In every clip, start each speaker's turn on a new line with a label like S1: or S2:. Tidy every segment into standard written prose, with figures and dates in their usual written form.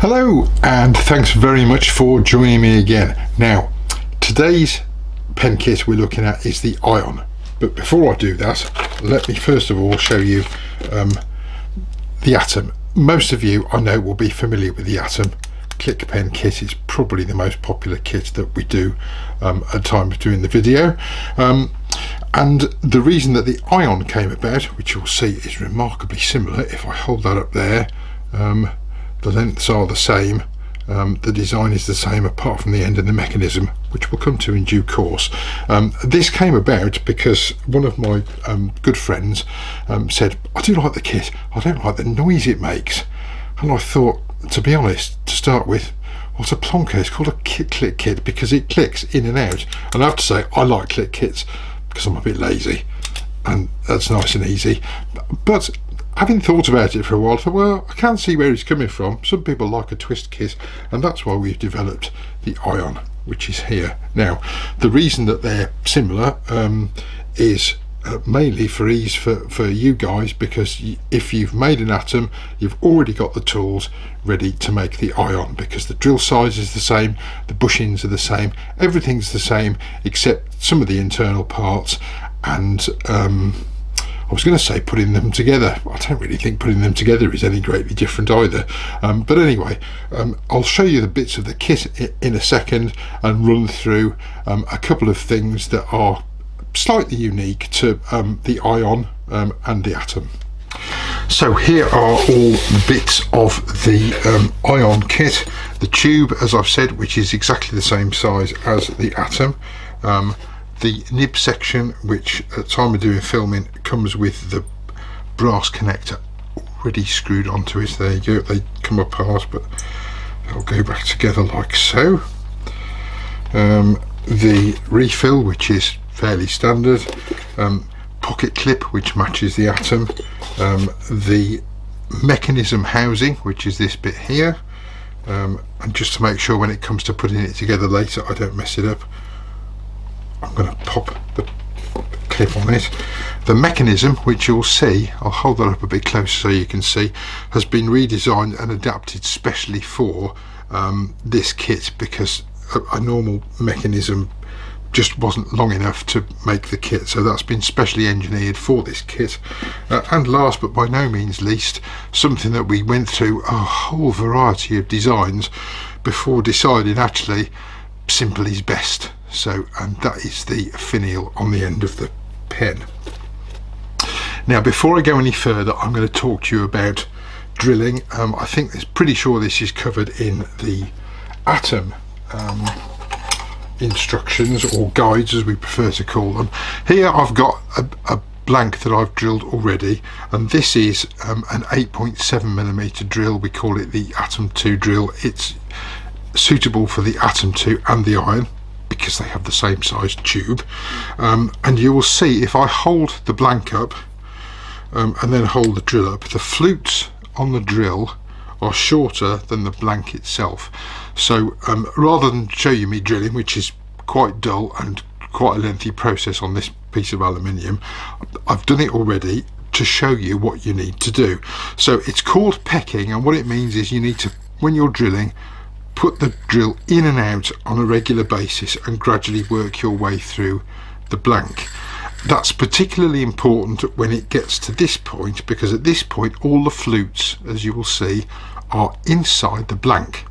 S1: Hello, and thanks very much for joining me again. Now, today's pen kit we're looking at is the Ion. But before I do that, let me first of all show you the Atom. Most of you I know will be familiar with the Atom. Click pen kit is probably the most popular kit that we do at times doing the video. And the reason that the Ion came about, which you'll see is remarkably similar, if I hold that up there, the lengths are the same, the design is the same apart from the end of the mechanism, which we'll come to in due course. This came about because one of my good friends said, I do like the kit, I don't like the noise it makes. And I thought, to be honest, to start with, what's a plonker? It's called a click kit because it clicks in and out. And I have to say, I like click kits because I'm a bit lazy and that's nice and easy. But having thought about it for a while, I thought, well, I can see where he's coming from. Some people like a twist kit, and that's why we've developed the Ion, which is here. Now, the reason that they're similar is mainly for ease for you guys, because if you've made an Atom, you've already got the tools ready to make the Ion, because the drill size is the same, the bushings are the same, everything's the same except some of the internal parts. And I was going to say putting them together. I don't really think putting them together is any greatly different either. But anyway, I'll show you the bits of the kit in a second and run through a couple of things that are slightly unique to the Ion and the Atom. So here are all the bits of the Ion kit. The tube, as I've said, which is exactly the same size as the Atom. The nib section, which at the time of doing filming comes with the brass connector already screwed onto it. There you go, they come apart but they'll go back together like so. The refill, which is fairly standard, pocket clip which matches the Atom, the mechanism housing, which is this bit here, and just to make sure when it comes to putting it together later I don't mess it up, I'm going to pop the clip on it. The mechanism, which you'll see, I'll hold that up a bit closer so you can see, has been redesigned and adapted specially for this kit, because a normal mechanism just wasn't long enough to make the kit, so that's been specially engineered for this kit. And last but by no means least, something that we went through a whole variety of designs before deciding actually simple is best. So, and that is the finial on the end of the pen. Now, before I go any further, I'm going to talk to you about drilling. I think it's pretty sure this is covered in the Atom instructions, or guides as we prefer to call them. Here I've got a blank that I've drilled already, and this is an 8.7mm drill. We call it the Atom 2 drill. It's suitable for the Atom 2 and the Ion because they have the same size tube. And you will see if I hold the blank up and then hold the drill up, the flutes on the drill are shorter than the blank itself. So rather than show you me drilling, which is quite dull and quite a lengthy process on this piece of aluminium, I've done it already to show you what you need to do. So it's called pecking, and what it means is you need to, when you're drilling, put the drill in and out on a regular basis and gradually work your way through the blank. That's particularly important when it gets to this point, because at this point all the flutes, as you will see, are inside the blank.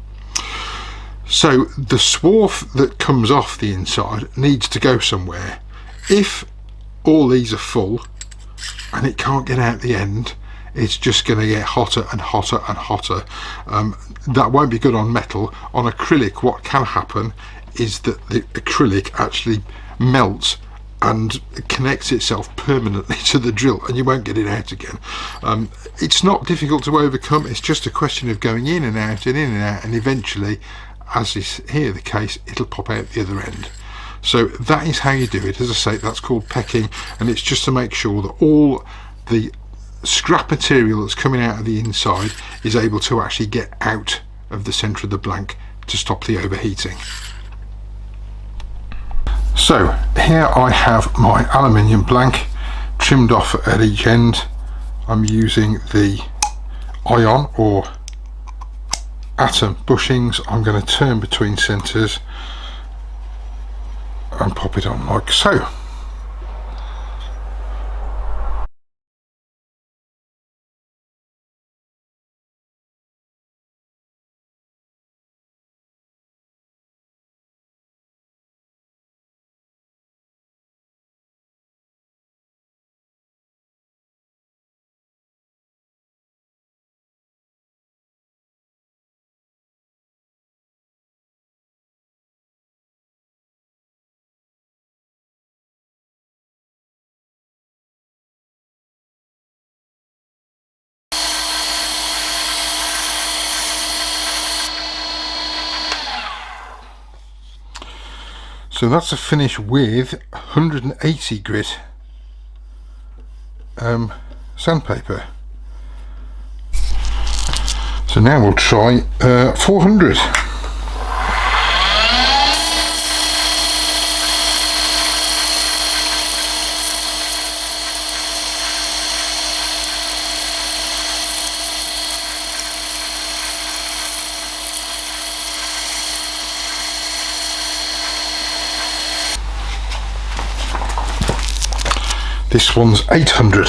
S1: So the swarf that comes off the inside needs to go somewhere. If all these are full and it can't get out the end, it's just going to get hotter and hotter and hotter. That won't be good on metal. On acrylic, what can happen is that the acrylic actually melts and connects itself permanently to the drill, and you won't get it out again. It's not difficult to overcome. It's just a question of going in and out and in and out, and eventually, as is here the case, it'll pop out the other end. So that is how you do it. As I say, that's called pecking, and it's just to make sure that all the scrap material that's coming out of the inside is able to actually get out of the centre of the blank to stop the overheating. So here I have my aluminium blank trimmed off at each end. I'm using the Ion, or atom bushings, I'm going to turn between centres and pop it on like so. So that's a finish with 180 grit sandpaper. So now we'll try 400. This one's 800.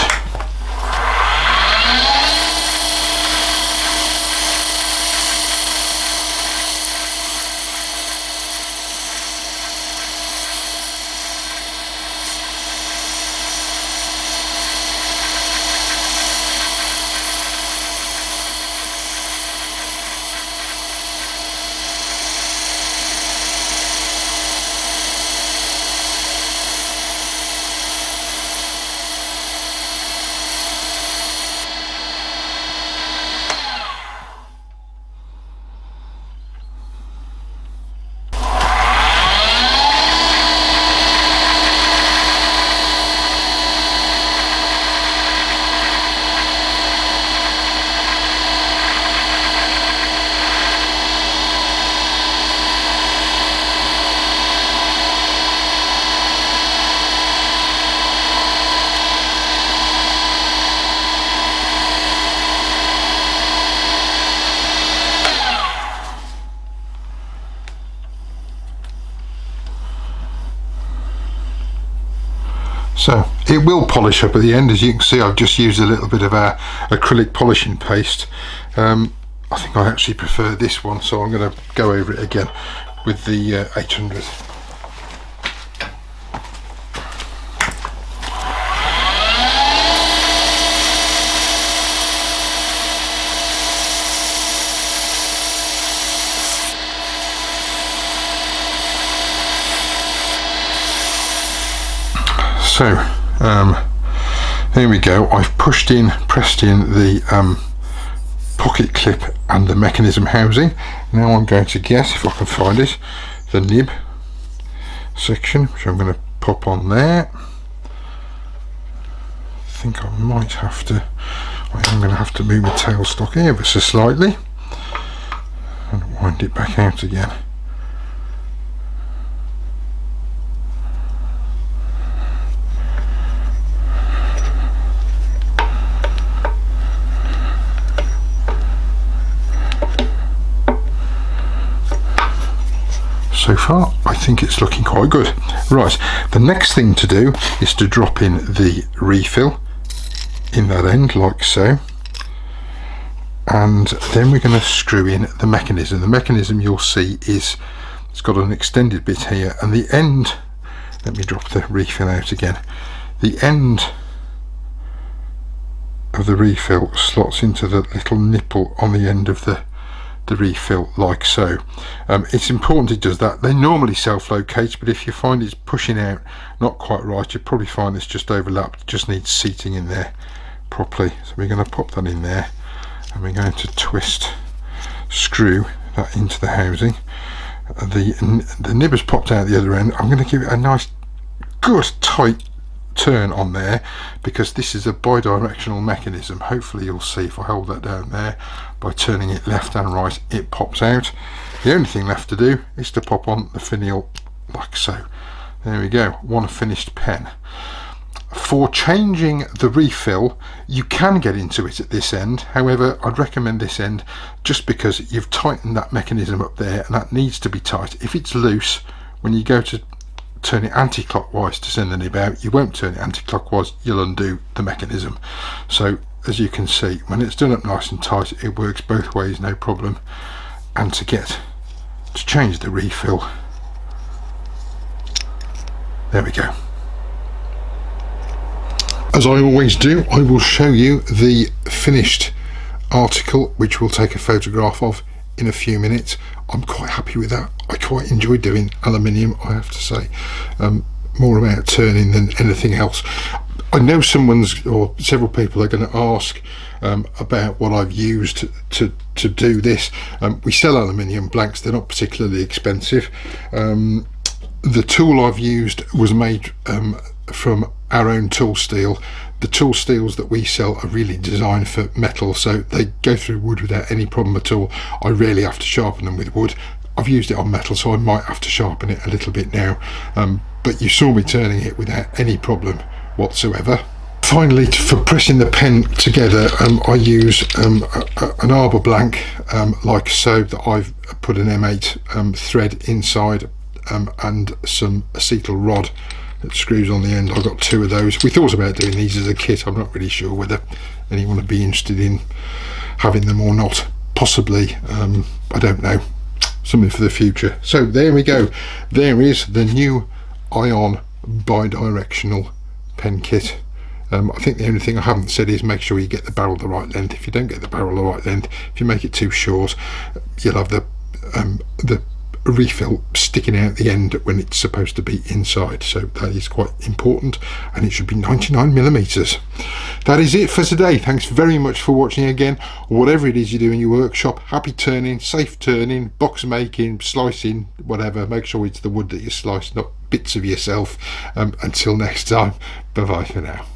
S1: So it will polish up at the end. As you can see, I've just used a little bit of our acrylic polishing paste. I think I actually prefer this one, so I'm going to go over it again with the 800. So here we go. I've pressed in the pocket clip and the mechanism housing. Now I'm going to get, if I can find it, the nib section, which I'm going to pop on there. I think I am going to have to move the tailstock ever so slightly and wind it back out again. So far I think it's looking quite good. Right, the next thing to do is to drop in the refill in that end like so, and then we're going to screw in the mechanism. The mechanism, you'll see, it's got an extended bit here, and the end, let me drop the refill out again, the end of the refill slots into the little nipple on the end of the refill like so. It's important it does that. They normally self-locate, but if you find it's pushing out not quite right, you'll probably find it's just overlapped. It just needs seating in there properly. So we're going to pop that in there, and we're going to screw that into the housing. The nib has popped out the other end. I'm going to give it a nice good tight turn on there, because this is a bi-directional mechanism. Hopefully you'll see if I hold that down there, by turning it left and right, it pops out. The only thing left to do is to pop on the finial like so. There we go, one finished pen. For changing the refill, you can get into it at this end. However, I'd recommend this end just because you've tightened that mechanism up there, and that needs to be tight. If it's loose, when you go to turn it anti-clockwise to send the nib out, you won't turn it anti-clockwise, you'll undo the mechanism. So as you can see, when it's done up nice and tight, it works both ways, no problem. And to change the refill, there we go. As I always do, I will show you the finished article, which we'll take a photograph of in a few minutes. I'm quite happy with that. I quite enjoy doing aluminium, I have to say. More about turning than anything else. I know several people are going to ask about what I've used to do this. We sell aluminium blanks, they're not particularly expensive. The tool I've used was made from our own tool steel. The tool steels that we sell are really designed for metal, so they go through wood without any problem at all. I rarely have to sharpen them with wood. I've used it on metal, so I might have to sharpen it a little bit now, but you saw me turning it without any problem whatsoever. Finally, for pressing the pen together, I use an arbor blank like so, that I've put an M8 thread inside, and some acetal rod that screws on the end. I've got 2 of those. We thought about doing these as a kit. I'm not really sure whether anyone would be interested in having them or not. Possibly, I don't know. Something for the future. So there we go. There is the new Ion bi-directional pen kit. I think the only thing I haven't said is make sure you get the barrel the right length. If you don't get the barrel the right length, if you make it too short, you'll have the refill sticking out the end when it's supposed to be inside. So that is quite important, and it should be 99mm. That is it for today. Thanks very much for watching again. Whatever it is you do in your workshop, happy turning, safe turning, box making, slicing, whatever. Make sure it's the wood that you slice, not bits of yourself. Until next time, bye bye for now.